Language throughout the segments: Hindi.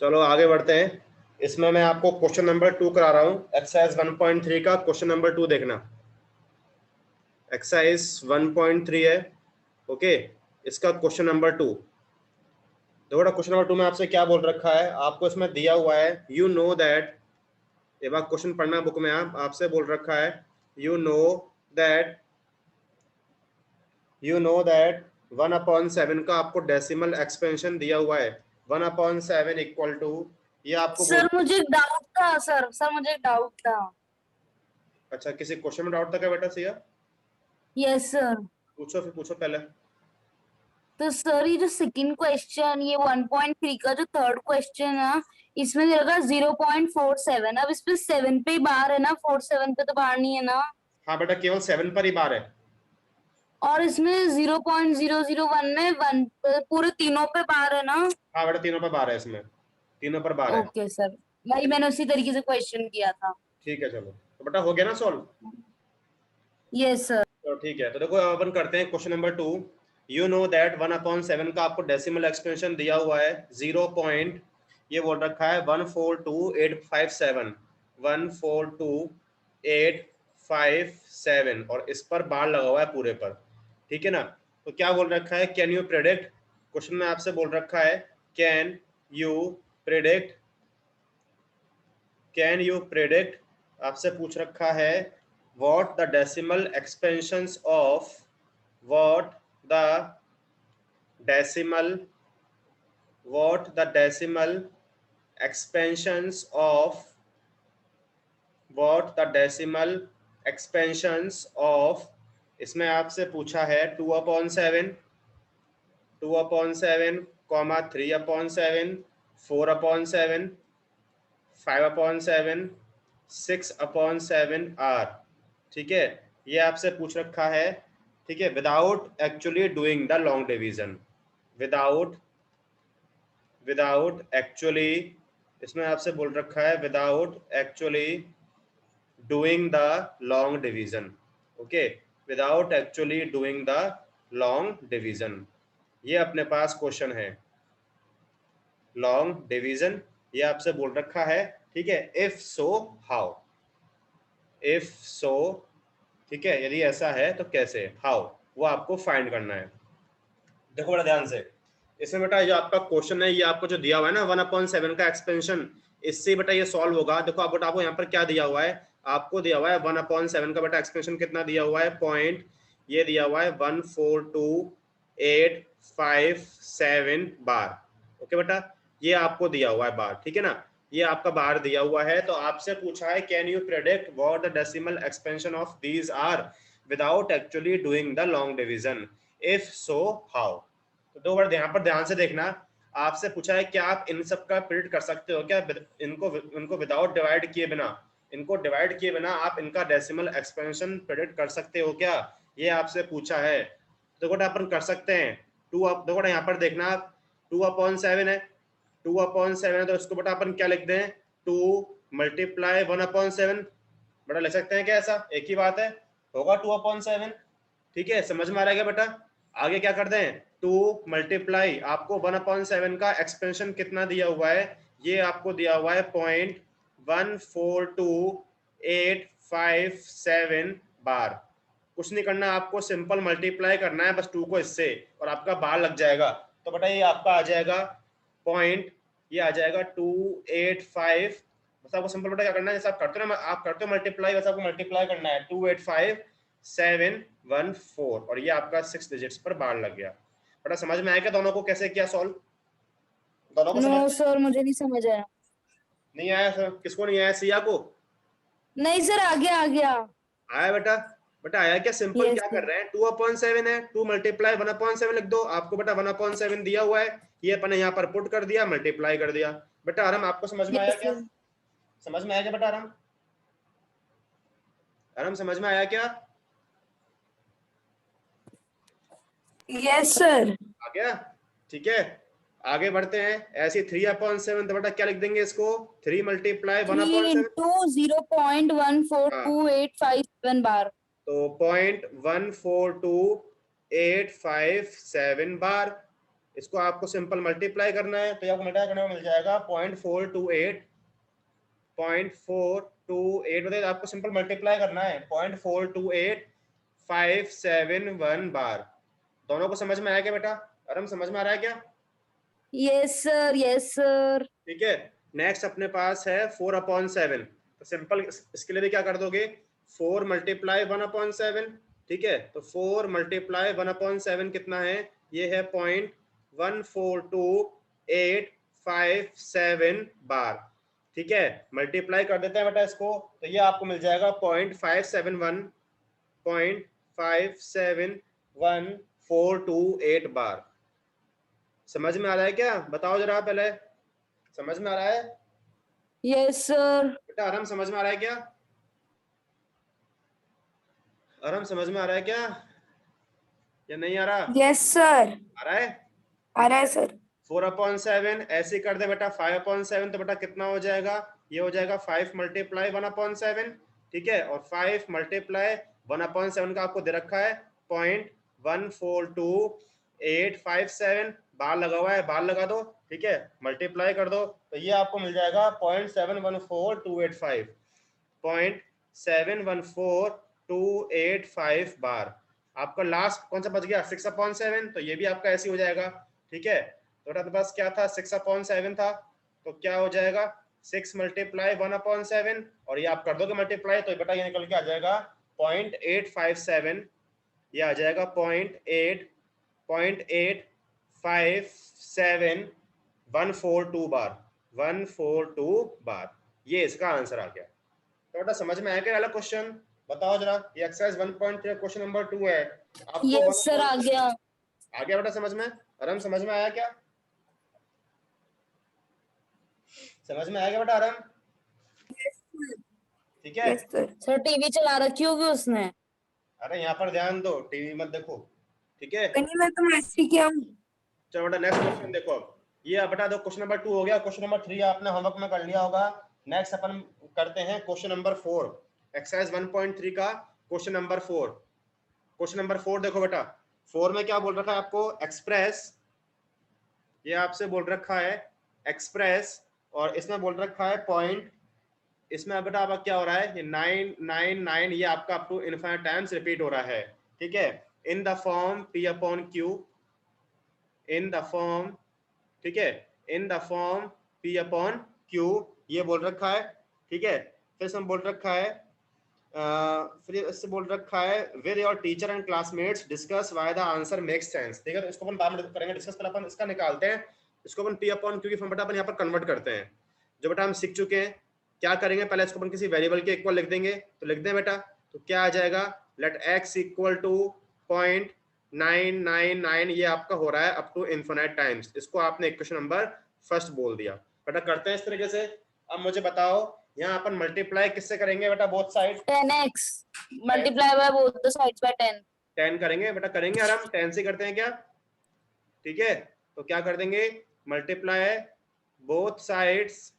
चलो आगे बढ़ते हैं। इसमें मैं आपको क्वेश्चन नंबर 2 करा रहा हूँ। एक्सरसाइज 1.3 का क्वेश्चन नंबर 2 देखना। एक्सरसाइज 1.3 है, ओके। इसका क्वेश्चन नंबर 2 देखो बेटा। क्वेश्चन नंबर 2 में आपसे क्या बोल रखा है, आपको इसमें दिया हुआ है यू नो दैट। एक बार क्वेश्चन पढ़ना बुक में। आपसे बोल रखा है यू नो दैट 1/7 का आपको डेसिमल एक्सपेंशन दिया हुआ है। 1/7 इक्वल टू, ये आपको बोल। सर मुझे एक डाउट था सर मुझे एक डाउट था। अच्छा, किसी क्वेश्चन में डाउट था क्या बेटा सिया? Yes sir. पूछो, फिर पूछो पहले। तो सर ये जो सेकंड क्वेश्चन, ये 1.3 का जो थर्ड क्वेश्चन है, इसमें दे रखा 0.47। अब इसमें 7 पे ही बार है ना, 47 पे तो बार नहीं है ना। हाँ बेटा, केवल 7 पर ही बार है। और इसमें 0.001 में वन पूरे तीनों पे बार है ना। हाँ बेटा, तीनों पर बार है, इसमें तीनों पर बार है। ओके सर, भाई मैंने उसी तरीके से क्वेश्चन किया था। ठीक है, चलो तो बेटा हो गया ना सॉल्व। Yes sir. तो ठीक है, तो देखो अपन करते हैं question number 2। You know that 1/7 का आपको डेसिमल एक्सपेंशन दिया हुआ है 0 पॉइंट, ये बोल रखा है 142,857, 142,857, और इस पर बार लगा हुआ है पूरे पर। ठीक है ना। तो क्या बोल रखा है, कैन यू प्रेडिक्ट। क्वेश्चन में आपसे बोल रखा है can you predict, can you predict. आपसे पूछ रखा है what the decimal expansions of, what the decimal, what the decimal expansions of, what the decimal expansions of, इसमें आपसे पूछा है 2/7, 2/7, 3/7, 4/7, 5/7, 6/7 आर। ठीक है, ये आपसे पूछ रखा है। ठीक है, without actually doing the long division, without without actually, इसमें आपसे बोल रखा है without actually doing the long division. Okay, without actually doing the long division, ये अपने पास क्वेश्चन है लॉन्ग डिवीजन, ये आपसे बोल रखा है। ठीक है, if so how, if so, ठीक है, यदि ऐसा है तो कैसे, हाउ, वो आपको फाइंड करना है। देखो बड़ा ध्यान से, इसमें बेटा जो आपका क्वेश्चन है, ये आपको जो दिया हुआ है ना 1/7 का एक्सपेंशन, इससे बेटा ये सॉल्व होगा। देखो आप बेटा, आपको यहाँ पर क्या दिया हुआ है, आपको दिया हुआ है 1/7 का बेटा एक्सपेंशन कितना दिया हुआ है, पॉइंट, ये दिया हुआ है 142,857 बार। ओके बेटा, ये आपको दिया हुआ है बार, ठीक है ना, ये आपका बार दिया हुआ है। तो आपसे पूछा है can you predict what the decimal expansion of these are without actually doing the long division, if so how. तो दो बार यहाँ पर ध्यान से देखना। आपसे पूछा है क्या आप इन सब का प्रिडिक्ट कर सकते हो क्या, इनको विदाउट डिवाइड किए बिना, इनको डिवाइड किए बिना आप इनका डेसिमल एक्सपेंशन प्रिडिक्ट कर सकते हो क्या, ये आपसे पूछा है। तो बेटा अपन कर सकते हैं। देखो यहाँ पर देखना, 2/7 है, 2/7 है, तो इसको बेटा अपन क्या लिख दें, 2 मल्टीप्लाई 1/7। बेटा लिख सकते हैं क्या, ऐसा एक ही बात है, होगा 2/7। ठीक है, समझ में आ रहा है क्या बेटा। आगे क्या करते हैं, 2 मल्टीप्लाई, आपको 1/7 का एक्सपेंशन कितना दिया हुआ है, ये आपको दिया हुआ है 0.142857 बार। कुछ नहीं करना, आपको सिंपल मल्टीप्लाई करना है बस 2 को इससे, और आपका बार लग जाएगा। तो बेटा ये आपका आ जाएगा पॉइंट, ये आ जाएगा 285। बस आपको सिंपल बेटा क्या करना है, जैसे आप करते हो ना, आप करते हो मल्टीप्लाई, बस आपको मल्टीप्लाई करना है 285,714, और ये आपका 6 डिजिट्स पर बार लग गया। बेटा समझ में आया क्या दोनों को कैसे किया सॉल्व, दोनों को नो समझ सर, मुझे नहीं समझ आया। नहीं आया सर? किसको नहीं आया, सिया को? नहीं सर, आ गया आ गया। आया बेटा? बेटा आया क्या? सिंपल यस क्या कर सर। रहे हैं, 2/7 है, 2 मल्टीप्लाई 1/7 लिख दो। आपको बेटा 1/7 दिया हुआ है, ये अपन यहाँ पर पुट कर दिया, मल्टीप्लाई कर दिया। बेटा आराम, आपको समझ में आया यस क्या? सर। समझ में आया क्या बेटा आराम? आराम समझ में आया क्या? Yes sir. आ गया? ठीक है, आगे बढ़ते हैं। ऐसे 3/7, तो बेटा क्या लिख देंगे इसको, 3 मल्टीप्लाई 3 1/7। इंटू 0.142857 बार। तो 0.142857 बार, इसको आपको सिंपल मल्टीप्लाई करना है, तो आपको मल्टीप्लाई करने में मिल जाएगा 0.428 बताइए, आपको सिंपल मल्टीप्लाई करना है 0.428571 बार। दोनों को समझ में आया क्या बेटा? आराम समझ में आ रहा है क्या? Yes sir, yes sir. ठीक है, नेक्स्ट अपने पास है 4/7। तो सिंपल इसके लिए भी क्या कर दोगे, 4 मल्टीप्लाई 1/7। ठीक है, तो 4 मल्टीप्लाई 1/7 कितना है, ये है 0.142857 बार। ठीक है, मल्टीप्लाई कर देते हैं बेटा इसको, तो ये आपको मिल जाएगा 0.571 बार। समझ में आ रहा है क्या? बताओ जरा पहले, समझ में आ रहा है यस सर। बेटा? आराम समझ में आ रहा है क्या? आराम समझ में आ रहा है क्या या नहीं आ रहा? Yes sir. आ रहा है? आ रहा है सर। 4/7 ऐसे कर दे बेटा 5/7, तो बेटा कितना हो जाएगा, ये हो जाएगा 5 मल्टीप्लाई 1/7। ठीक है, और 5 मल्टीप्लाई 1/7 का आपको दे रखा है 0.142857 बार लगा हुआ है, बार लगा दो। ठीक है, मल्टीप्लाई कर दो, तो ये आपको मिल जाएगा 0.714285 0.714285 बार। आपका लास्ट कौन सा बच गया, 6/7, तो ये भी आपका ऐसे हो जाएगा। ठीक है, तो बेटा पास क्या था, 6/7 था, तो क्या हो जाएगा 6 मल्टीप्लाई 1/7, और ये आप कर दोगे मल्टीप्लाई, तो बेटा ये निकल के आ जाएगा 0.857, ये आ जाएगा 0.8142 बार, 142 बार। ये इसका आंसर आ गया। तो बेटा समझ में आया क्या वाला क्वेश्चन? बताओ जरा, ये एक्सरसाइज 1.3 क्वेश्चन नंबर 2 है। आपको यस सर, आ गया। आ गया बेटा समझ में? आराम समझ में आया क्या? समझ में आया क्या बेटा आराम? ठीक है, यस सर। सर टीवी चला रखी होगी उसने। अरे यहाँ पर ध्यान दो, टीवी मत देखो। ठीक है, नहीं मैं तो मैथ्स किया हूँ। चलो बेटा नेक्स्ट क्वेश्चन देखो। अब ये बेटा दो, क्वेश्चन नंबर 2 हो गया, क्वेश्चन नंबर 3 आपने होमवर्क में कर लिया होगा। नेक्स्ट अपन करते हैं क्वेश्चन नंबर 4, एक्सरसाइज 1.3 का क्वेश्चन नंबर 4। क्वेश्चन नंबर 4 देखो बेटा, 4 में क्या बोल रखा है आपको, एक्सप्रेस, ये आपसे बोल रखा है एक्सप्रेस, और इसमें बोल रखा है पॉइंट। इसमें बेटा आपका क्या हो रहा है, ये 999 ये आपका up to infinite times repeat हो रहा है। ठीक है, in the form P/Q, in the form, ठीक है, इन द फॉर्म P/Q ये बोल रखा है। ठीक है, फिर इसमें बोल रखा है फिर इससे बोल रखा है with your teacher and classmates discuss why the answer makes sense. ठीक है, तो इसको अपन बाद में करेंगे डिस्कस, पहले अपन इसका निकालते हैं। इसको अपन P/Q की फॉर्म बेटा अपन यहाँ पर कन्वर्ट करते हैं, जो बेटा हम सीख चुके हैं। क्या करेंगे, पहले इसको अपन किसी वेरिएबल के इक्वल लिख देंगे, तो लिख दें बेटा, तो क्या आ जाएगा, लेट x इक्वल टू 0.999, ये आपका हो रहा है अप टू इनफिनिट टाइम्स। इसको आपने इक्वेशन नंबर फर्स्ट बोल दिया। बेटा करते हैं इस तरीके से। अब मुझे बताओ, यहाँ अपन मल्टीप्लाई किससे करेंगे बेटा, both side 10x multiply by both the sides by 10। 10 करेंगे बेटा, करेंगे आराम, 10 से करते हैं क्या? ठीक है, तो क्या कर देंगे, multiply both sides,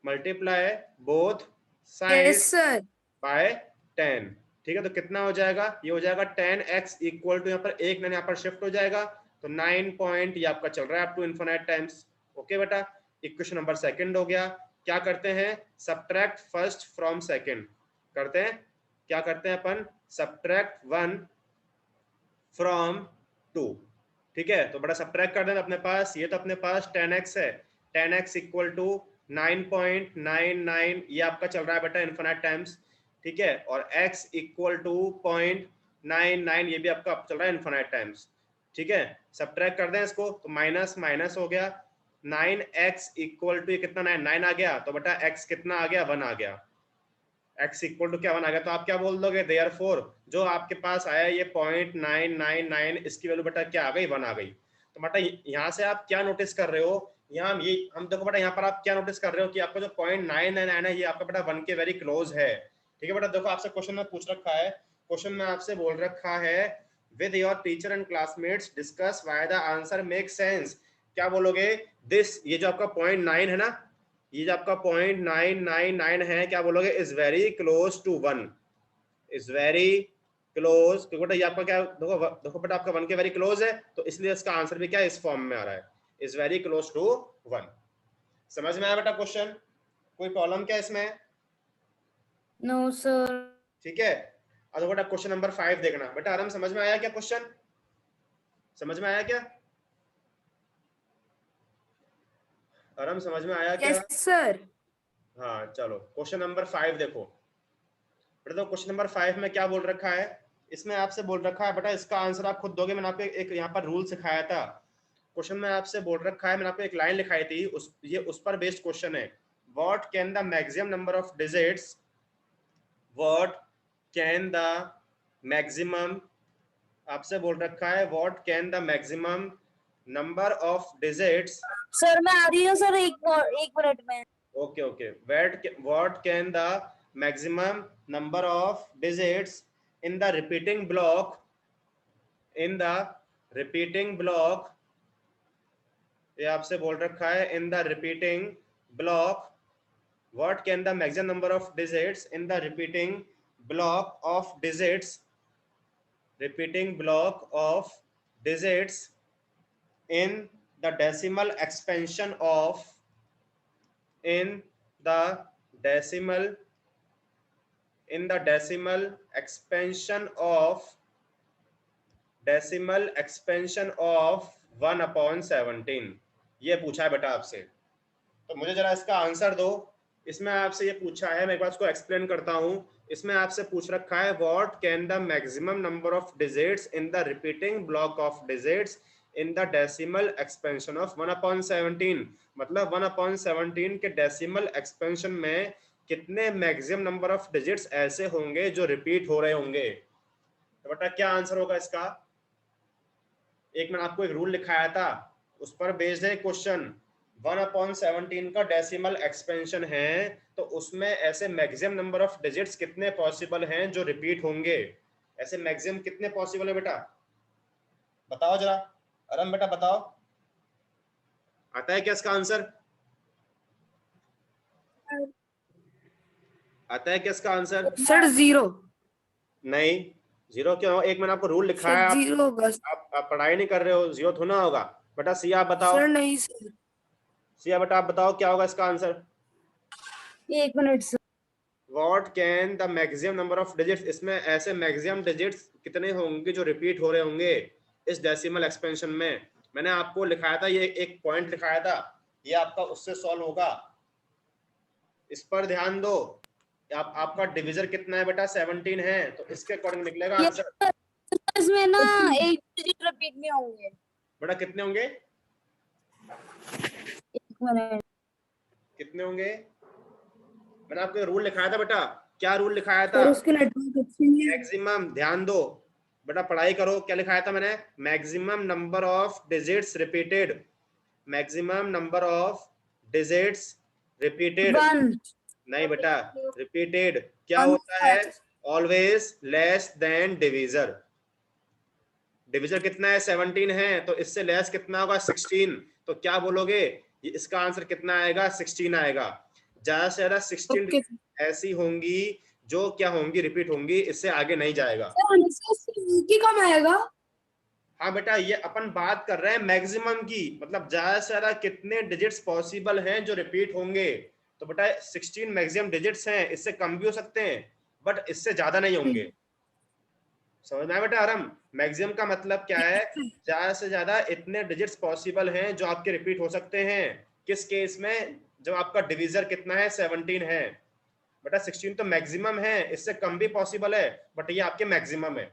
multiply both yes sides sir. By 10। ठीक है, तो कितना हो जाएगा, ये हो जाएगा 10x इक्वल टू, यहाँ पर एक ना यहाँ पर शिफ्ट हो जाएगा, तो 9 पॉइंट ये आपका चल रहा है up to infinite times. Okay बेटा, इक्वेशन नंबर सेकंड हो गया। क्या करते हैं, सब्ट्रैक्ट फर्स्ट फ्रॉम सेकंड करते हैं। क्या करते हैं अपन, सब्ट्रैक्ट 1 फ्रॉम 2। ठीक है, तो बड़ा सब्ट्रैक्ट कर देना अपने पास, ये तो अपने पास 10x है, 10x इक्वल टू 9.99 ये आपका चल रहा है बेटा इनफिनिट टाइम्स। ठीक है, और x इक्वल टू 0.99 ये भी आपका चल रहा है इनफिनिट टाइम्स। ठीक है, सब्ट्रैक्ट कर दें इसको, तो माइनस माइनस हो गया, 9x इक्वल टू कितना, 9 आ गया, तो बेटा x कितना आ गया, 1 आ गया, x इक्वल टू क्या 1 आ गया, तो आप क्या बोल दोगे, देयरफॉर जो आपके पास आया ये 0.999 इसकी वैल्यू बेटा क्या आ गई, 1 आ गई। तो बेटा यहाँ से आप क्या नोटिस कर रहे हो, यहाँ हम देखो बेटा यहाँ पर आप क्या नोटिस कर रहे हो कि आपका जो 0.999 है ये आपका बेटा 1 के वेरी क्लोज है। ठीक है बेटा, देखो आपसे क्वेश्चन में पूछ रखा है, क्वेश्चन में आपसे बोल रखा है with your teacher and classmates discuss why the answer make sense. क्या बोलोगे, दिस, ये जो आपका 0.9 है ना, ये जो आपका 0.999 है, क्या बोलोगे, is very close to 1, is very close, क्योंकि बेटा ये आपका क्या, देखो बेटा आपका 1 के वेरी क्लोज है, तो इसलिए इसका आंसर भी क्या इस फॉर्म में आ रहा है, इज वेरी क्लोज टू 1। समझ में आया बेटा क्वेश्चन? कोई प्रॉब्लम क्या इसमें? No sir. ठीक है। अब बेटा क्वेश्चन नंबर 5 देखना बेटा। आराम समझ में आया क्या क्वेश्चन? समझ में आया क्या? आराम समझ में आया क्या? Yes sir. हाँ चलो क्वेश्चन नंबर 5 देखो बेटा। तो क्वेश्चन नंबर 5 में क्या बोल रखा है, इसमें आपसे बोल रखा है बेटा, इसका आंसर आप खुद दोगे। मैंने आपको एक यहाँ पर रूल सिखाया था। क्वेश्चन में आपसे बोल रखा है, मैंने आपको एक लाइन लिखाई थी, उस पर बेस्ड क्वेश्चन है। What can the maximum number of digits, what can the maximum, आपसे बोल रखा है what can the maximum number of digits. Sir मैं आ रही हूँ सर, एक मिनट में। Okay okay. What can the maximum number of digits in the repeating block, in the repeating block, ये आपसे बोल रखा है in the repeating block. What can the maximum number of digits in the repeating block of digits, repeating block of digits in the decimal expansion of, in the decimal, in the decimal expansion of, decimal expansion of 1/17। ये पूछा है बेटा आपसे, तो मुझे जरा इसका आंसर दो। इसमें आपसे ये पूछा है, मैं एक बार इसको एक्सप्लेन करता हूं। इसमें आपसे पूछ रखा है what can the maximum number of digits in the repeating block of digits in the decimal expansion of 1/17। मतलब 1/17 के डेसिमल एक्सपेंशन में कितने मैक्सिमम नंबर ऑफ डिजिट्स ऐसे होंगे जो रिपीट हो रहे होंगे। तो बेटा क्या आंसर होगा इसका? एक मैंने आपको एक रूल लिखाया था, उस पर बेस्ड है क्वेश्चन। 1/17 का डेसिमल एक्सपेंशन है, तो उसमें ऐसे मैक्सिमम नंबर ऑफ डिजिट्स कितने पॉसिबल हैं जो रिपीट होंगे। ऐसे मैक्सिमम कितने पॉसिबल है बेटा, बताओ जरा। अरम बेटा बताओ, आता है क्या इसका आंसर? आता है क्या इसका आंसर? सर 0। नहीं, 0 क्यों? एक मैंने आपको रूल लिखा है, सर 0 होगा। आप पढ़ाई नहीं कर रहे हो, 0 थोड़ा होगा बेटा। सिया आप बताओ, सर नहीं सर। सिया बेटा आप बताओ क्या होगा इसका आंसर? एक minute sir. What can the maximum number of digits, इसमें ऐसे मैक्सिमम डिजिट्स कितने होंगे जो रिपीट हो रहे होंगे इस डेसिमल एक्सपेंशन में। मैंने आपको लिखाया था, ये एक पॉइंट लिखाया था, ये आपका उससे सॉल्व होगा। इस पर ध्यान दो। आपका डिविजर कितना है बेटा? 17 है, तो इसके अकॉर्डिंग निकलेगा ये आंसर। इसमें ना एक डिजिट रिपीट नहीं होंगे। बेटा कितने होंगे? एक मिनट। कितने होंगे? मैंने आपको रूल लिखाया था बेटा, क्या रूल लिखाया था? सर उसके नेटवर्क अच्छे नहीं है। मैक्सिमम, ध्यान दो बेटा, पढ़ाई करो। क्या लिखाया था मैंने? Maximum number of digits repeated, maximum number of digits repeated. 1। नहीं बेटा, रिपीटेड क्या होता है? Always less than divisor. Divisor कितना है? 17 है, तो इससे लेस कितना होगा? 16। तो क्या बोलोगे? इसका आंसर कितना आएगा? 16 आएगा। ज्यादा से ज्यादा 16 ओके ऐसी होंगी जो क्या होंगी? रिपीट होंगी, इससे आगे नहीं जाएगा। सर कम आएगा। हाँ बेटा, ये अपन बात कर रहे हैं मैक्सिमम की, मतलब ज्यादा से ज्यादा कितने डिजिट्स पॉसिबल हैं जो रिपीट होंगे। तो बेटा 16 मैक्सिमम डिजिट्स हैं, इससे कम भी हो सकते हैं बट इससे ज्यादा नहीं होंगे। समझ में आया बेटा? आराम, मैक्सिमम का मतलब क्या है? ज्यादा से ज्यादा इतने डिजिट्स पॉसिबल हैं जो आपके रिपीट हो सकते हैं। किस केस में? जब आपका डिविजर कितना है? 17 है। बेटा 16 तो मैक्सिमम है, इससे कम भी पॉसिबल है बट ये आपके मैक्सिमम है।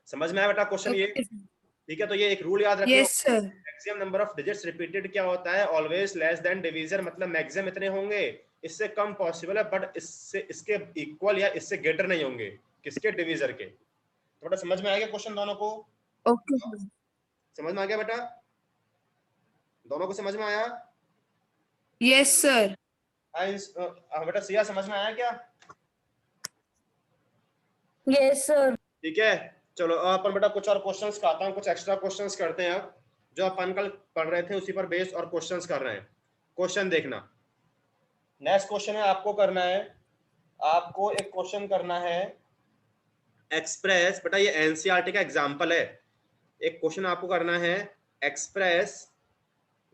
समझ में आया बेटा क्वेश्चन ये? ठीक है, तो ये एक रूल याद रखियो। Yes sir. Maximum number of digits repeated क्या होता है? ऑलवेज लेस देन डिविजर, मतलब मैक्सिमम इतने होंगे, इससे कम पॉसिबल है बट इससे इसके इक्वल या इससे ग्रेटर नहीं होंगे। किसके? डिविजर के। तो बेटा समझ में आ गया क्वेश्चन दोनों को? Okay sir. समझ में आ गया बेटा? दोनों को समझ में आया? Yes sir. बेटा सिया समझ में आया क्या? Yes sir. ठीक है, चलो अपन बेटा कुछ और क्वेश्चंस करता हूँ, कुछ एक्स्ट्रा क्वेश्चंस करते हैं। अब जो अपन कल पढ़ रहे थे उसी पर बेस्ड और क्वेश्चंस कर रहे हैं। क्वेश्चन देखना, नेक्स्ट क्वेश्चन है आपको करना है, आपको एक क्वेश्चन करना है। एक्सप्रेस, बेटा ये एनसीईआरटी का एग्जांपल है। एक क्वेश्चन आपको करना है, express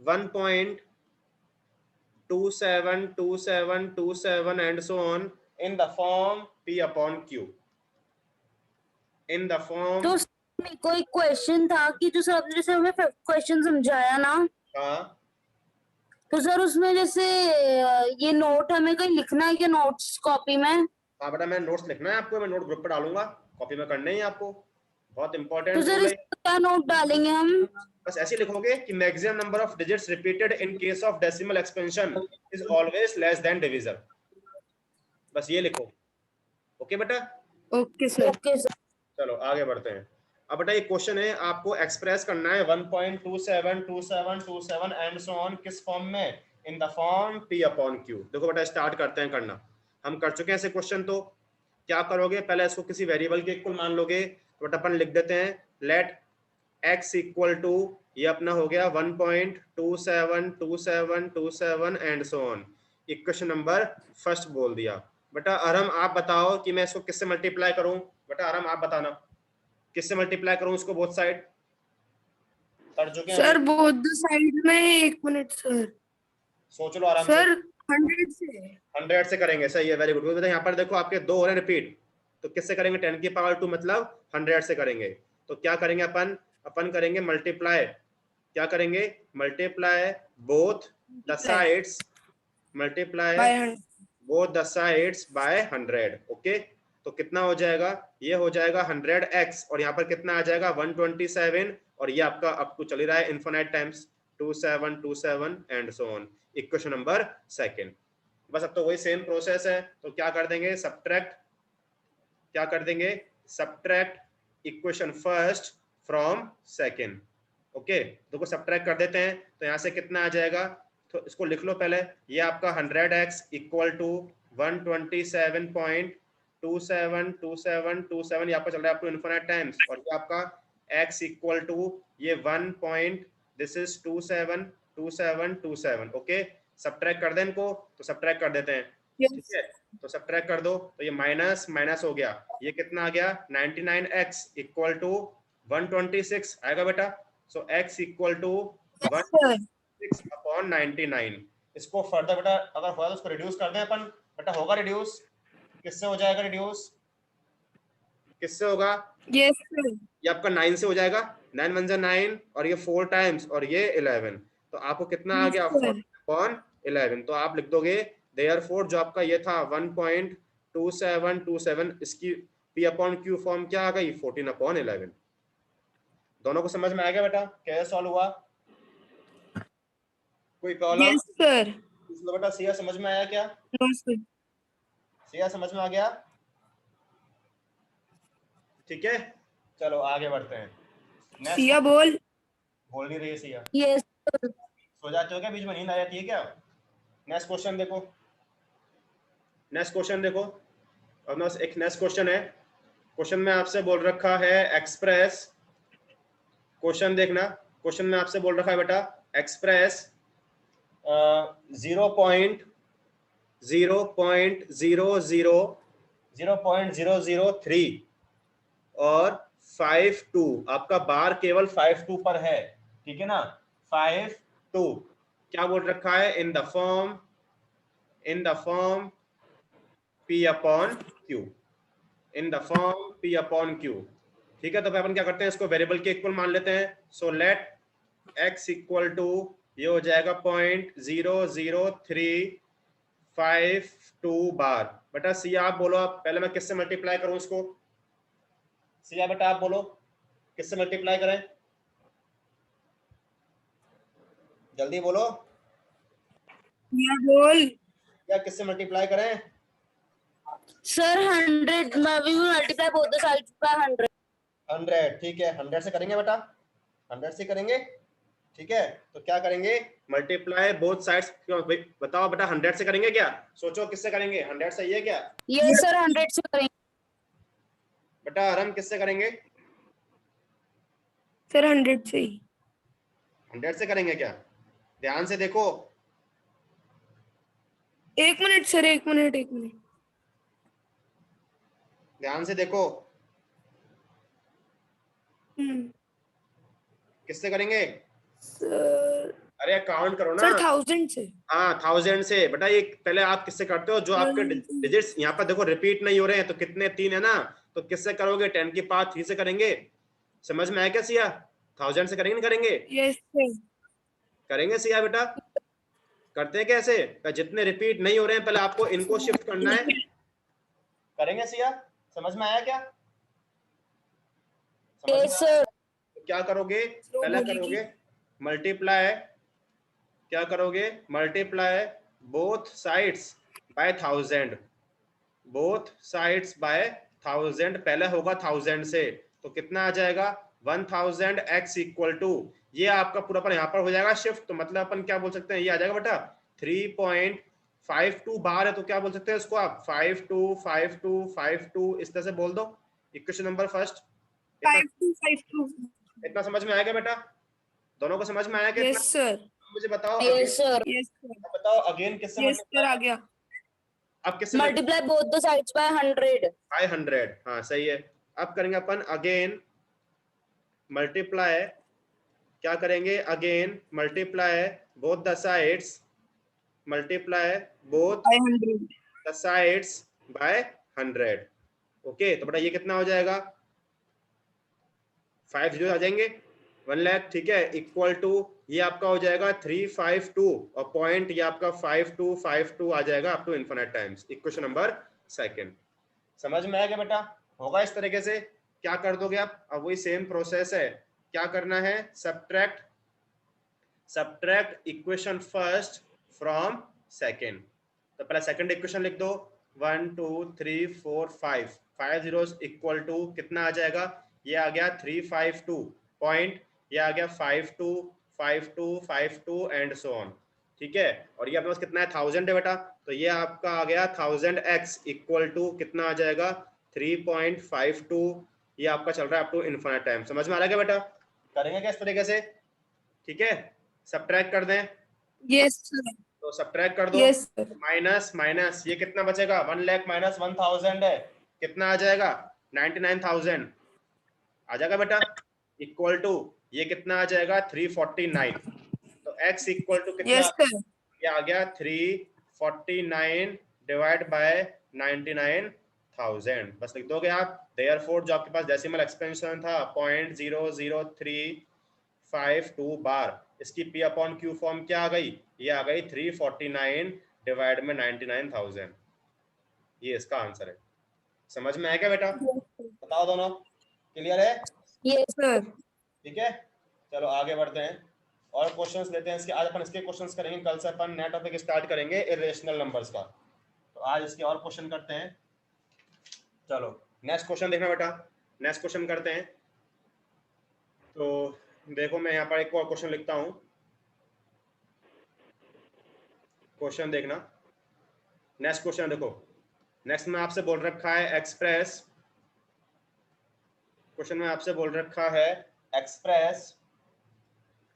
1.272727 and so on in the form P upon Q, in the form। तो मेरे को एक क्वेश्चन था कि जो सर आपने जैसे हमें क्वेश्चन समझाया ना, हाँ तो सर उसमें जैसे ये नोट हमें कहीं लिखना है क्या नोट्स कॉपी में? हाँ बेटा, मैं नोट्स लिखना है आपको, मैं नोट ग्रुप पर डालूंगा, कॉपी में करने ही आपको, बहुत तो इंपॉर्टेंट सर रूल है। इसका क्या नोट डालेंगे हम? बस ऐसे लिखोगे कि maximum number of digits repeated in case of decimal expansion is always less than division, बस ये लिखो। ओके बेटा, ओके सर। Okay sir. चलो आगे बढ़ते हैं। अब बेटा ये क्वेश्चन है, आपको एक्सप्रेस करना है 1.272727 एंड सो ऑन किस फॉर्म में, इन the form P upon Q। देखो बेटा स्टार्ट करते हैं करना, हम कर चुके हैं ऐसे क्वेश्चन। तो क्या करोगे, पहले इसको किसी वेरिएबल के इक्वल मान लोगे, तो बेटा अपन लिख देते हैं लेट x इक्वल टू, ये अपना हो गया 1.272727 and so on, equation number first बोल दिया। बेटा अरम आप बताओ कि मैं इसको किससे मल्टीप्लाई करूं, बेटा अरम आप बताना किससे मल्टीप्लाई करूं इसको, बोथ साइड कर चुके हैं सर अभी, बोथ द साइड में, एक मिनट सर। सोच लो आराम से। सर 100 से। 100 से करेंगे, सही है, वेरी गुड। यहाँ पर देखो आपके दो हो रहे रिपीट, तो किससे करेंगे, 10 की पावर 2 मतलब 100 से करेंगे। तो क्या करेंगे अपन, अपन करेंगे मल्टीप्लाई, क्या करेंगे, multiply both the sides, multiply by 100। Both the sides by 100। Okay, तो कितना हो जाएगा, ये हो जाएगा 100x, और यहाँ पर कितना आ जाएगा 127, और ये आपका अप टू चल ही रहा है infinite times 2727 and so on, equation number second. बस अब तो वही सेम प्रोसेस है, तो क्या कर देंगे सब्ट्रैक्ट, क्या कर देंगे subtract equation first from second. Okay, देखो सब्ट्रैक्ट कर देते हैं, तो यहाँ से कितना आ जाएगा, तो इसको लिख लो पहले, ये आपका 100x इक्वल टू 127.272727 यहाँ पर चल रहा है अप टू इनफिनिट टाइम्स, और ये आपका x इक्वल टू ये 1 point, this is 272727। Okay, subtract कर दें इनको, तो सब्ट्रैक्ट कर देते हैं, ठीक है। तो सब्ट्रैक्ट कर दो, तो ये माइनस माइनस हो गया, ये कितना आ गया 99x इक्वल टू 126 आएगा बेटा। सो x इक्वल टू 126 अपॉन 99। इसको फर्दर बेटा अगर हुआ तो उसको रिड्यूस कर दें अपन, बेटा होगा रिड्यूस, किससे हो जाएगा रिड्यूस, किससे होगा, यस सर। ये आपका 9 से हो जाएगा, 9 1 9, और ये 4 टाइम्स, और ये 11, तो आपको कितना आ गया 40/11। तो आप लिख दोगे देयरफॉर जो आपका ये था 1.2727, इसकी P अपॉन Q फॉर्म क्या आ गई 14/11। दोनों को समझ में आ गया बेटा, कैसे सॉल्व हुआ, कोई प्रॉब्लम, यस सर। बेटा सिया समझ में आया क्या, नो सर। सिया समझ में आ गया, ठीक है। चलो आगे बढ़ते हैं, सिया बोल। बोल नहीं रही है सिया, यस सो जाते हो क्या, बीच में नींद आ जाती है क्या। नेक्स्ट क्वेश्चन देखो, नेक्स्ट क्वेश्चन देखो, अब एक नेक्स्ट क्वेश्चन है, क्वेश्चन में आपसे बोल रखा है एक्सप्रेस, क्वेश्चन देखना, क्वेश्चन में आपसे बोल रखा है बेटा एक्सप्रेस 0.000 और 52, आपका बार केवल 52 पर है, ठीक है ना, 52 क्या बोल रखा है, in the form P upon Q, in the form P upon Q, ठीक है। तो अपन क्या करते हैं, इसको वेरिएबल के इक्वल मान लेते हैं। So let x equal to, ये हो जाएगा 0.00352 बार। बेटा सिया आप बोलो, आप पहले मैं किससे मल्टीप्लाई करूं इसको, सिया बेटा आप बोलो किससे मल्टीप्लाई करें, जल्दी बोलो, सिया बोल। या किससे मल्टीप्लाई करें, sir 100 we will multiply both the sides by 100। 100, ठीक है 100 से करेंगे बेटा, 100 से करेंगे, ठीक है। तो क्या करेंगे, मल्टीप्लाई बोथ साइड्स, बताओ बेटा 100 से करेंगे क्या, सोचो किससे करेंगे, 100 सही है क्या, यस सर 100 से करेंगे। बेटा आराम किससे करेंगे, सर 100 से ही। 100 से करेंगे क्या, ध्यान से देखो, एक मिनट सर, एक मिनट। ध्यान से देखो, किससे करेंगे? सर अरे काउंट करो ना। सर 1000 से। हाँ 1000 से बेटा। ये पहले आप किससे करते हो? जो आपके डिजिट्स यहाँ पर देखो रिपीट नहीं हो रहे हैं, तो कितने 3 है ना, तो किससे करोगे? 10 की पावर 3 से करेंगे। समझ में आया क्या सिया? 1000 से करेंगे नहीं करेंगे? Yes sir. करेंगे सिया बेटा। करते हैं कैसे? जितने रिपीट नहीं हो रहे हैं पहले आपको इनको शिफ्ट करना है। करेंगे सिया? समझ में आया क्या? समझ में यस आया? सर। तो क्या करोगे? पहले करोगे मल्टीप्लाई। क्या करोगे? Multiply both sides by 1000। Both sides by 1000। पहले होगा 1000 से, तो कितना आ जाएगा? 1000 x इक्वल टू, ये आपका पूरा पर यहाँ पर हो जाएगा शिफ्ट। तो मतलब अपन क्या बोल सकते हैं? ये आ जाएगा बेटा 3.52 बार है, तो क्या बोल सकते हैं इसको आप? 525252 इस तरह से बोल दो। Equation number first. 5252। इतना समझ में आएगा बेटा? दोनों को समझ में आया क्या? Yes sir. मुझे बताओ यस सर। Yes sir. बताओ अगेन किससे यस सर आ गया। अब किससे multiply both the sides by 100। By 100। हाँ सही है। अब करेंगे अपन अगेन मल्टीप्लाई। क्या करेंगे? Again multiply both the sides. Multiply both 500। The sides by 100। Okay, तो बेटा ये कितना हो जाएगा? 5 जीरो आ जाएंगे, 1 लाख। ठीक है, इक्वल टू ये आपका हो जाएगा 352 और पॉइंट ये आपका 5252 आ जाएगा up to infinite times. Equation number second. समझ में आएगा बेटा? होगा इस तरीके से। क्या कर दोगे आप? अब वही सेम प्रोसेस है। क्या करना है? Subtract equation first from second. तो पहले सेकंड इक्वेशन लिख दो। 1 2 3 4 5 5 जीरोस इक्वल टू कितना आ जाएगा? ये आ गया 352 पॉइंट, ये आ गया 525252 एंड सो ऑन। ठीक है, और ये अपने पास कितना है? 1000 है बेटा। तो ये आपका आ गया 1000x इक्वल टू कितना आ जाएगा? 3.52। ये आपका चल रहा है अप टू इन्फिनिट टाइम। समझ में आ रहा है क्या बेटा? करेंगे क्या इस तरीके से? ठीक है, सब्ट्रैक्ट कर दें। Yes sir. तो सब्ट्रैक्ट कर दो। Yes sir. माइनस माइनस ये कितना बचेगा? 1 लाख माइनस 1000 है, कितना आ जाएगा? 99,000 आ जाएगा बेटा। इक्वल टू ये कितना आ जाएगा? 349। तो x इक्वल टू कितना? Yes sir. ये आ गया 349 डिवाइड बाय 99,000। बस लिख दोगे आप। देयरफॉर जो आपके पास डेसिमल एक्सपेंशन था 0.00352 बार, इसकी p अपॉन q फॉर्म क्या आ गई? ये आ गई 349 डिवाइड में 99,000। ये इसका आंसर है। समझ में आया क्या बेटा? बताओ दोनों, क्लियर है? Yes sir. ठीक है, चलो आगे बढ़ते हैं और क्वेश्चंस लेते हैं इसके। आज अपन इसके क्वेश्चंस करेंगे, कल से अपन नया टॉपिक स्टार्ट करेंगे इरेशनल नंबर्स का। तो आज इसके और क्वेश्चन करते हैं। चलो नेक्स्ट क्वेश्चन देखना बेटा। नेक्स्ट क्वेश्चन करते हैं। तो देखो मैं यहाँ पर एक और क्वेश्चन लिखता हूँ। क्वेश्चन देखना। नेक्स्ट क्वेश्चन देखो। नेक्स्ट में आपसे बोल रखा है एक्सप्रेस। क्वेश्चन में आपसे बोल रखा है एक्सप्रेस।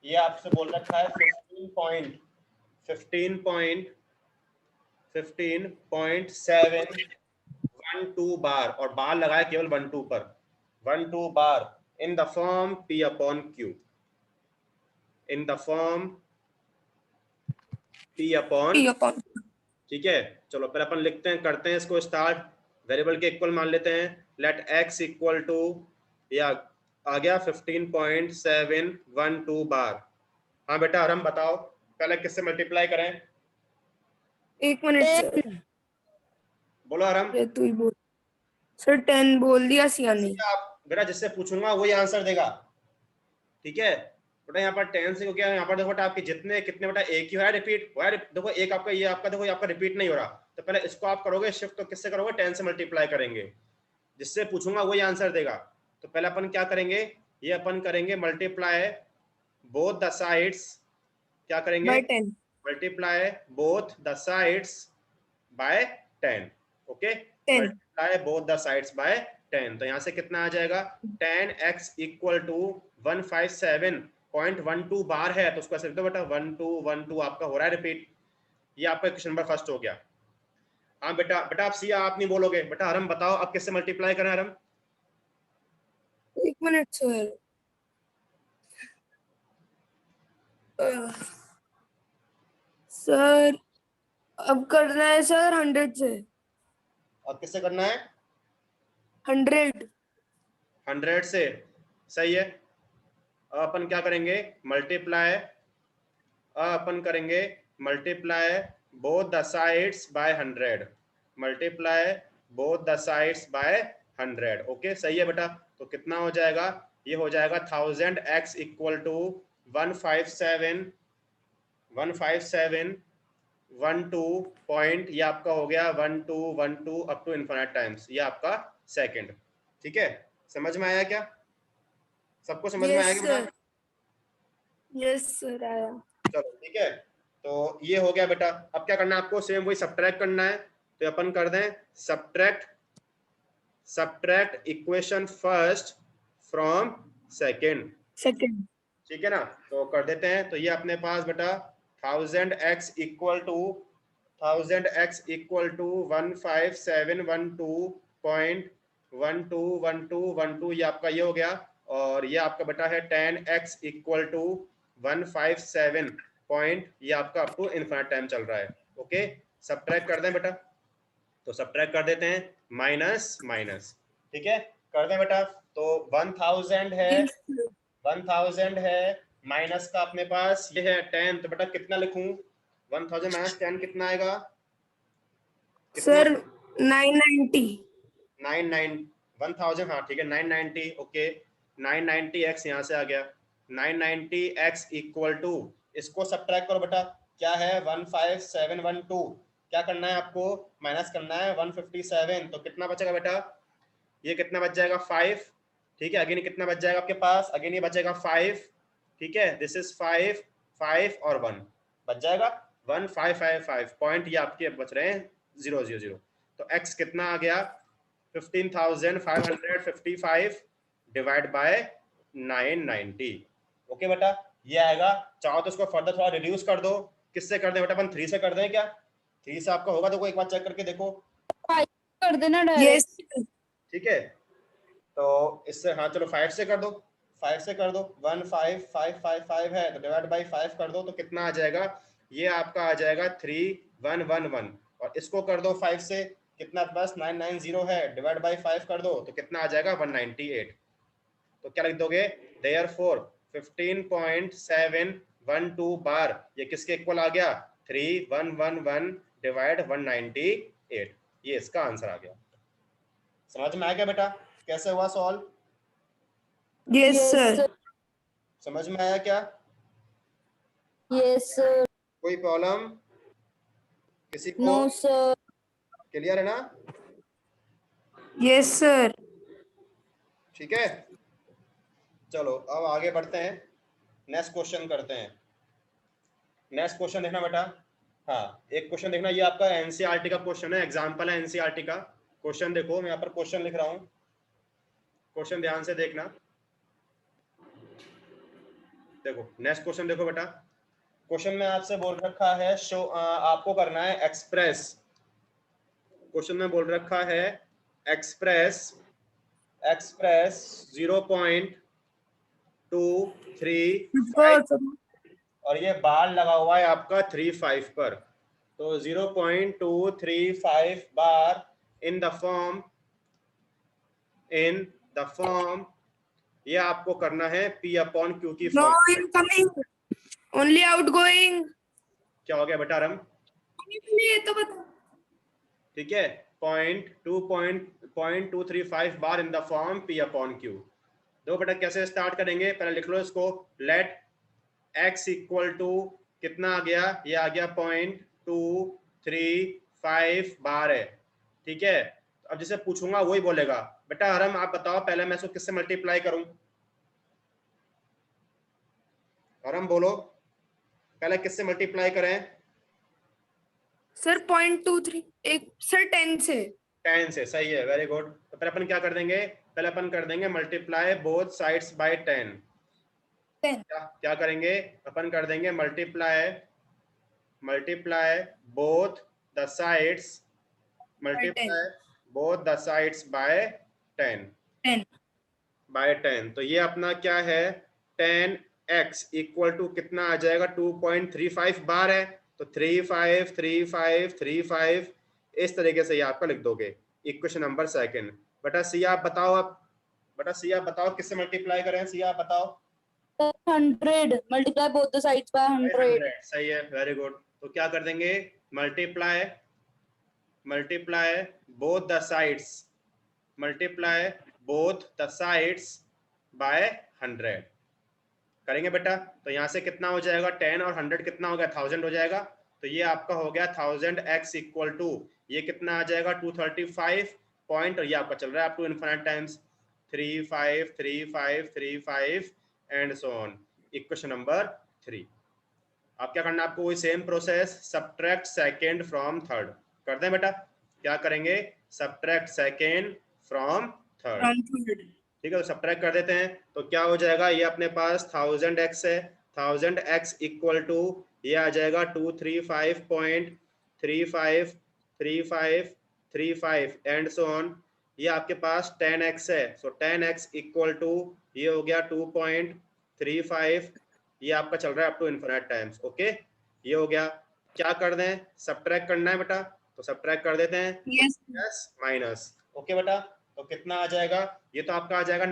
ये आपसे बोल रखा है 15.712 बार, और बार लगाया केवल 12 पर। 12 बार in the form P upon Q। In the form P upon. ठीक है, चलो पहले अपन लिखते हैं, करते हैं इसको स्टार्ट। वेरिएबल के इक्वल मान लेते हैं। लेट x इक्वल टू, या आ गया 15.712 बार। हाँ बेटा आराम बताओ, पहले किससे मल्टीप्लाई करें? 1 मिनट सर। बोलो आराम। अरे तू ही बोल सर। 10 बोल दिया सिया ने। आप बेटा जिससे पूछूंगा वही आंसर देगा। ठीक है बेटा, यहाँ पर 10 से क्योंकि यहाँ पर देखो बेटा आपके जितने कितने बेटा एक ही हुआ है रिपीट हुआ है। देखो एक आपका ये आपका देखो आपका रिपीट नहीं हो रहा, तो पहले इसको आप करोगे शिफ्ट, तो किससे करोगे? 10 से मल्टीप्लाई करेंगे। जिससे पूछूंगा वही आंसर देगा। तो पहले अपन क्या करेंगे? ये अपन करेंगे मल्टीप्लाई बोथ द साइड्स। क्या करेंगे? By 10। Multiply both the sides by 10। Okay, 10। Multiply both the sides by 10। तो यहाँ से कितना आ जाएगा? 10x इक्वल टू 157.12 बार है, तो उसको ऐसे लिख दो बेटा 1212 आपका हो रहा है रिपीट। ये आपका क्वेश्चन नंबर फर्स्ट हो गया। हाँ बेटा, बेटा आप सी आप नहीं बोलोगे बेटा। हरम बताओ आप किससे मल्टीप्लाई करें? हरम 1 मिनट सर। सर अब करना है सर 100 से। अब किससे करना है? 100। 100 से, सही है। अब अपन क्या करेंगे? मल्टीप्लाई, अपन करेंगे multiply both the sides by 100, multiply both the sides by 100। Okay, सही है बेटा। तो कितना हो जाएगा? ये हो जाएगा 1000x इक्वल टू 157 पॉइंट, ये आपका हो गया 1212 अप टू इन्फिनिट टाइम्स, ये आपका सेकंड। ठीक है, समझ में आया क्या? सबको समझ में आया यस क्या बेटा? सर, यस सर आया। चलो ठीक है, तो ये हो गया बेटा। अब क्या करना है आपको? सेम वही सब्ट्रैक्ट करना है, तो अपन कर दें subtract equation first from second. Second. ठीक है ना, तो कर देते हैं। तो ये अपने पास बेटा 1000x इक्वल टू 15712.121212, ये आपका ये हो गया। और ये आपका बेटा है 10x इक्वल टू 157 पॉइंट, ये आपका अप टू इन्फिनिट टाइम चल रहा है। ओके, सब्ट्रैक्ट कर दें बेटा, तो सब्ट्रैक्ट कर देते हैं, माइनस माइनस। ठीक है, कर दें बेटा। तो 1000 है, 1000 है, माइनस का अपने पास ये है 10, तो बेटा कितना लिखूं? 1000 माइनस 10 कितना आएगा? कितना? सर 990। 1000, हाँ ठीक है 990। ओके, 990x यहाँ से आ गया, 990x इक्वल टू, इसको सब्ट्रैक्ट करो बेटा, क्या है 15712, क्या करना है आपको? माइनस करना है 157, तो कितना बचेगा बेटा? ये कितना बच जाएगा? 5। ठीक है, अगेन कितना बच जाएगा आपके पास? अगेन ये बचेगा 5। ठीक है, दिस इज 5, 5 और 1 बच जाएगा 1555 पॉइंट, ये आपके बच रहे हैं 000। तो x कितना आ गया? 15,555 डिवाइड बाय 990। ओके बेटा, ये आएगा। चाहो तो इसको फर्दर थोड़ा रिड्यूस कर दो। किससे कर दें बेटा? अपन 3 से कर दें क्या? 3 से आपका होगा? देखो एक बार चेक करके देखो। कर देना डायरेक्ट। यस ठीक है, तो इससे, हाँ चलो 5 से कर दो, 5 से कर दो, 15555 है तो डिवाइड बाई 5 कर दो, तो कितना आ जाएगा? ये आपका आ जाएगा 3111। और इसको कर दो 5 से, कितना बस 990 है, डिवाइड बाई 5 कर दो, तो कितना आ जाएगा? 198। तो क्या लिख दोगे? देयरफॉर 15.712 बार, ये किसके इक्वल आ गया? 3111 डिवाइड 198, ये इसका आंसर आ गया। समझ में आ गया बेटा कैसे हुआ सॉल्व? Yes sir. समझ में आया क्या? Yes sir. कोई प्रॉब्लम किसी को? No sir. क्लियर है ना? Yes sir. ठीक है, चलो अब आगे बढ़ते हैं, नेक्स्ट क्वेश्चन करते हैं। नेक्स्ट क्वेश्चन देखना बेटा, हाँ एक क्वेश्चन देखना, ये आपका एनसीईआरटी का क्वेश्चन है, एग्जाम्पल है एनसीईआरटी का। क्वेश्चन देखो, मैं यहाँ पर क्वेश्चन लिख रहा हूँ, क्वेश्चन ध्यान से देखना। देखो नेक्स्ट क्वेश्चन देखो बेटा, क्वेश्चन में आपसे बोल रखा है शो, आपको करना है एक्सप्रेस। क्वेश्चन में बोल रखा है एक्सप्रेस 0.235 और ये बार लगा हुआ है आपका 35 पर। तो 0.235 बार इन द फॉर्म ये आपको करना है P अपॉन Q की no form. Incoming, only outgoing. क्या हो गया बेटा रम? ये तो बता। ठीक है, 0.235 बार in the form P upon Q। दो बेटा कैसे स्टार्ट करेंगे, पहले लिख लो इसको। लेट x इक्वल टू कितना आ गया? ये आ गया 0.235 बार है। ठीक है, अब जिसे पूछूंगा वही बोलेगा। बेटा हरम आप बताओ पहले मैं इसको किससे मल्टीप्लाई करूं? हरम बोलो, पहले किससे मल्टीप्लाई करें? सर 0.23 एक सर 10 से। 10 से, सही है, वेरी गुड। तो पहले अपन क्या कर देंगे? पहले अपन कर देंगे मल्टीप्लाई बोथ साइड्स बाय 10। क्या करेंगे? अपन कर देंगे multiply both the sides by 10 10 by 10। तो ये अपना क्या है? 10 एक्स इक्वल टू कितना आ जाएगा 2.35 बार है, तो 35 35 35 इस तरीके से ये आपका लिख दोगे। Equation number second. बेटा सी आप बताओ, आप बेटा सी आप बताओ किससे मल्टीप्लाई करें, सी आप बताओ। 100 multiply both the sides by 100। 100 सही है, वेरी गुड। तो क्या कर देंगे, multiply both the sides, multiply both the sides by 100 करेंगे बेटा। तो यहाँ से कितना हो जाएगा 10 और 100 कितना हो गया 1000 हो जाएगा। तो ये आपका हो गया 1000 x इक्वल टू ये कितना आ जाएगा 235 पॉइंट, और ये आपका चल रहा है up to infinite times 35 35 35 and so on. Equation number 3। अब क्या करना है आपको, वही same process, subtract second from third कर दें बेटा। क्या करेंगे, सब्ट्रैक्ट सेकेंड फ्रॉम थर्ड। ठीक है, तो सब्ट्रैक्ट कर देते हैं। तो क्या हो जाएगा, ये अपने पास 1000x है, 1000x इक्वल टू ये आ जाएगा 235.353535 एंड सो ऑन। ये आपके पास 10x है, सो 10x इक्वल टू ये हो गया 2.35, ये आपका चल रहा है up to infinite times. Okay, ये हो गया। क्या कर दें, सब्ट्रैक्ट करना है बेटा, तो सब्ट्रैक्ट कर देते हैं। Yes. Plus minus. ओके बेटा, तो कितना आ जाएगा, ये तो आपका आ जाएगा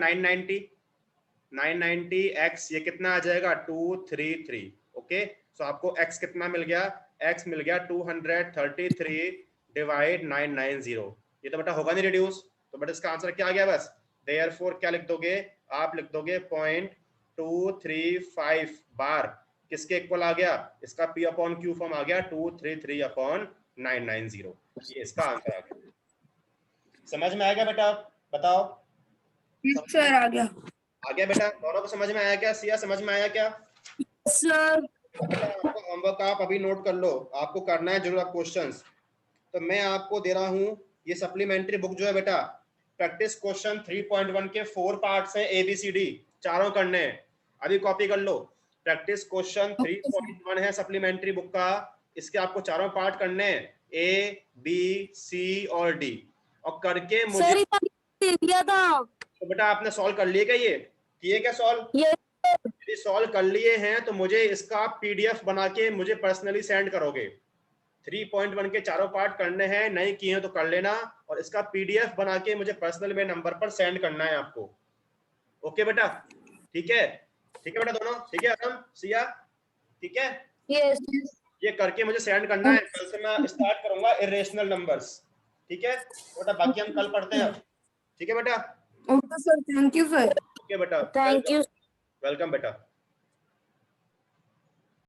990 x, ये कितना आ जाएगा 233। ओके, सो आपको x कितना मिल गया, x मिल गया 233 डिवाइड 990। ये तो बेटा होगा नहीं रिड्यूस, तो बेटा इसका आंसर क्या आ गया, बस देयरफॉर क्या लिख दोगे आप, लिख दोगे 0.235 बार किसके इक्वल आ गया, इसका p अपॉन q फॉर्म आ गया 233 अपॉन 990। ये इसका आंसर आ गया। समझ में आ गया बेटा, बताओ। Yes, sir, आ गया। आ गया बेटा, दोनों को समझ में आया क्या, सिया समझ में आया क्या? सर बेटा आपको होमवर्क आप अभी नोट कर लो, आपको करना है जरूर क्वेश्चंस। तो मैं आपको दे रहा हूँ ये सप्लीमेंट्री बुक जो है बेटा, प्रैक्टिस क्वेश्चन 3.1 के 4 पार्ट्स हैं, ABCD चारों करने हैं, अभी कॉपी कर लो। प्रैक्टिस क्वेश्चन 3.1 है सप्लीमेंट्री बुक का, इसके आपको चारों पार्ट करने हैं, A, B, C और D, और करके मुझे सर दे दिया था। तो बेटा आपने सॉल्व कर लिए क्या, ये किए क्या सॉल्व? यदि सॉल्व कर लिए हैं तो मुझे इसका PDF बना के मुझे पर्सनली सेंड करोगे। 3.1 के चारों पार्ट करने हैं, नहीं किए हैं तो कर लेना, और इसका PDF बना के मुझे पर्सनल में नंबर पर सेंड करना है आपको। ओके बेटा, ठीक है, ठीक है बेटा दोनों, ठीक है आराम सिया, ठीक है। यस ये करके मुझे सेंड करना है, कल से मैं स्टार्ट करूंगा इरेशनल नंबर्स, ठीक है बेटा। बाकी हम कल पढ़ते हैं, ठीक है बेटा। Okay, sir. Thank you, sir. Okay बेटा, थैंक यू। वेलकम बेटा।